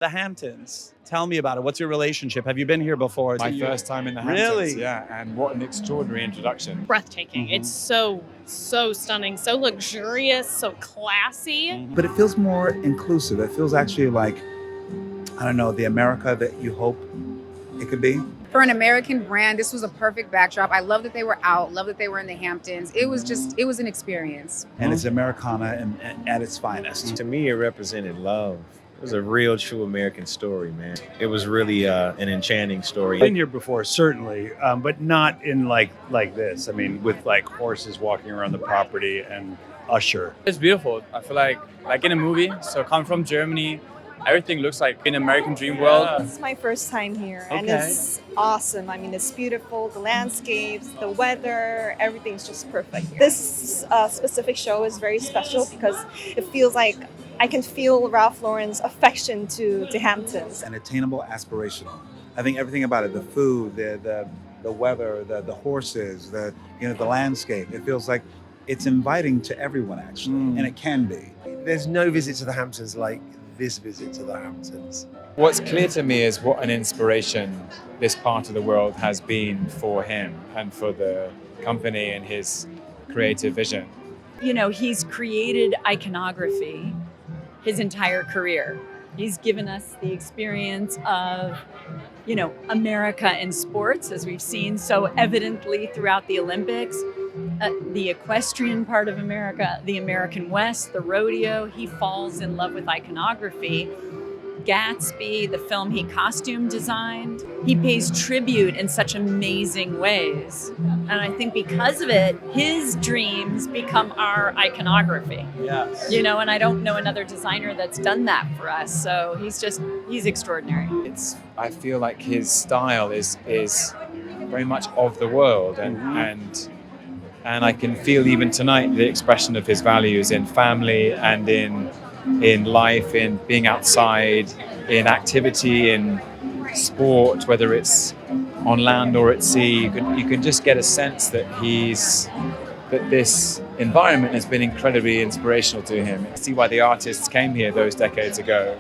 The Hamptons. Tell me about it. What's your relationship? Have you been here before? My first time in the Hamptons. Really? Yeah, and what an extraordinary introduction. Breathtaking. It's so stunning, so luxurious, so classy. But it feels more inclusive. It feels actually like, I don't know, the America that you hope it could be. For an American brand, this was a perfect backdrop. I love that they were out, love that they were in the Hamptons. It was an experience. And it's Americana at its finest. To me, it represented love. It was a real, true American story, man. It was really an enchanting story. Been here before, certainly, but not in like this. I mean, with like horses walking around the property and Usher. It's beautiful. I feel like in a movie. So come from Germany, everything looks like an American dream world. This is my first time here, and it's awesome. I mean, it's beautiful. The landscapes, the weather, everything's just perfect. This specific show is very special because it feels like I can feel Ralph Lauren's affection to the Hamptons. And attainable, aspirational. I think everything about it, the food, the weather, the horses, the landscape, it feels like it's inviting to everyone, actually, and it can be. There's no visit to the Hamptons like this visit to the Hamptons. What's clear to me is what an inspiration this part of the world has been for him and for the company and his creative vision. You know, he's created iconography his entire career. He's given us the experience of, America in sports, as we've seen so evidently throughout the Olympics, the equestrian part of America, the American West, the rodeo. He falls in love with iconography. Gatsby, the film he costume designed, he pays tribute in such amazing ways. And I think because of it, his dreams become our iconography. Yes. And I don't know another designer that's done that for us. So he's extraordinary. I feel like his style is very much of the world, and I can feel even tonight the expression of his values in family and in life, in being outside, in activity, in sport, whether it's on land or at sea. You can just get a sense that this environment has been incredibly inspirational to him. I see why the artists came here those decades ago.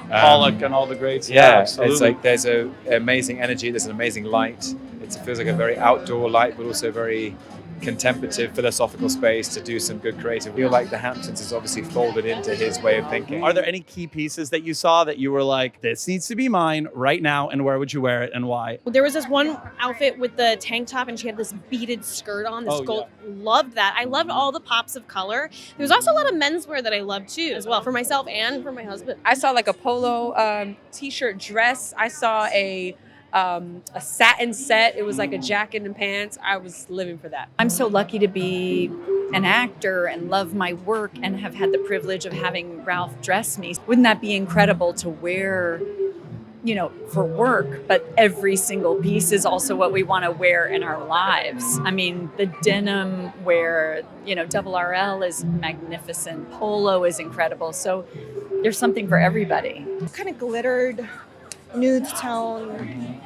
Pollock and all the greats. Yeah, absolutely. it's like there's an amazing energy, there's an amazing light. It feels like a very outdoor light, but also very contemplative, philosophical space to do some good creative. I feel like the Hamptons is obviously folded into his way of thinking. Are there any key pieces that you saw that you were like, this needs to be mine right now, and where would you wear it and why? There was this one outfit with the tank top and she had this beaded skirt on, this gold. Loved that. I loved all the pops of color. There was also a lot of menswear that I loved too, as well, for myself and for my husband. I saw like a polo t-shirt dress. I saw a satin set. It was like a jacket and pants. I was living for that. I'm so lucky to be an actor and love my work and have had the privilege of having Ralph dress me. Wouldn't that be incredible to wear, for work? But every single piece is also what we want to wear in our lives. I mean, the denim wear, double RL is magnificent. Polo is incredible. So there's something for everybody. Kind of glittered nude tone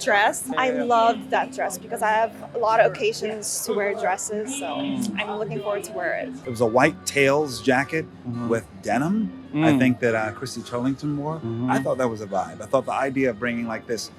dress. I loved that dress because I have a lot of occasions to wear dresses, so I'm looking forward to wear it. It was a white tails jacket with denim. I think that Christy Turlington wore. I thought that was a vibe. I thought the idea of bringing like this,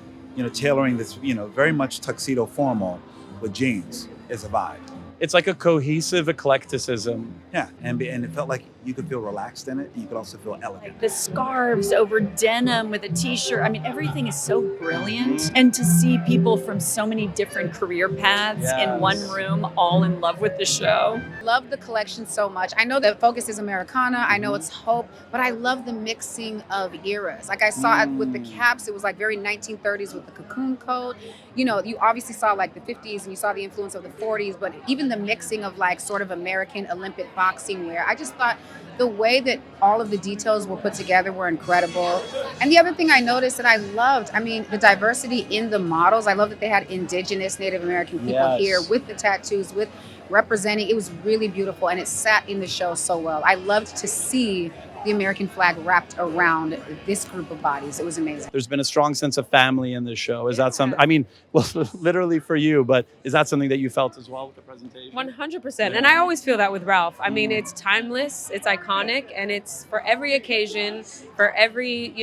tailoring this, very much tuxedo formal with jeans is a vibe. It's like a cohesive eclecticism. Yeah, and it felt like you could feel relaxed in it. You could also feel elegant. The scarves over denim with a t-shirt. I mean, everything is so brilliant. And to see people from so many different career paths in one room, all in love with the show. Love the collection so much. I know the focus is Americana. I know it's hope, but I love the mixing of eras. Like I saw with the caps, it was like very 1930s with the cocoon coat. You obviously saw like the 50s and you saw the influence of the 40s, but even the mixing of like sort of American Olympic boxing wear. I just thought the way that all of the details were put together were incredible. And the other thing I noticed that I loved, the diversity in the models. I love that they had indigenous Native American people here with the tattoos, with representing. It was really beautiful and it sat in the show so well. I loved to see the American flag wrapped around this group of bodies. It was amazing. There's been a strong sense of family in this show. Is that something, I mean, well, literally for you, but is that something that you felt as well with the presentation? 100%. And I always feel that with Ralph. I mean, it's timeless, it's iconic, and it's for every occasion, for every,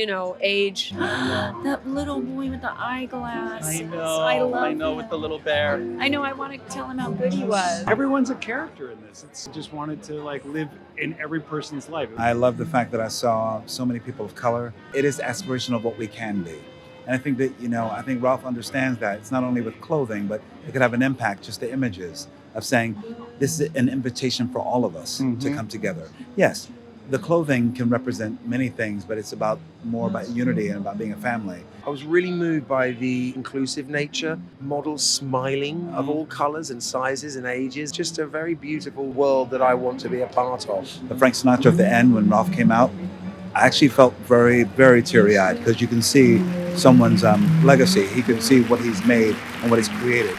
age. That little boy with the eyeglass. I know, with the little bear. I know, I want to tell him how good he was. Everyone's a character in this. It's just wanted to like live in every person's life. I love the fact that I saw so many people of color. It is aspirational of what we can be. And I think that, I think Ralph understands that. It's not only with clothing, but it could have an impact, just the images of saying, this is an invitation for all of us to come together. Yes, the clothing can represent many things, but it's more about unity and about being a family. I was really moved by the inclusive nature, models smiling of all colors and sizes and ages. Just a very beautiful world that I want to be a part of. The Frank Sinatra at the end, when Ralph came out, I actually felt very, very teary-eyed because you can see someone's legacy. He can see what he's made and what he's created.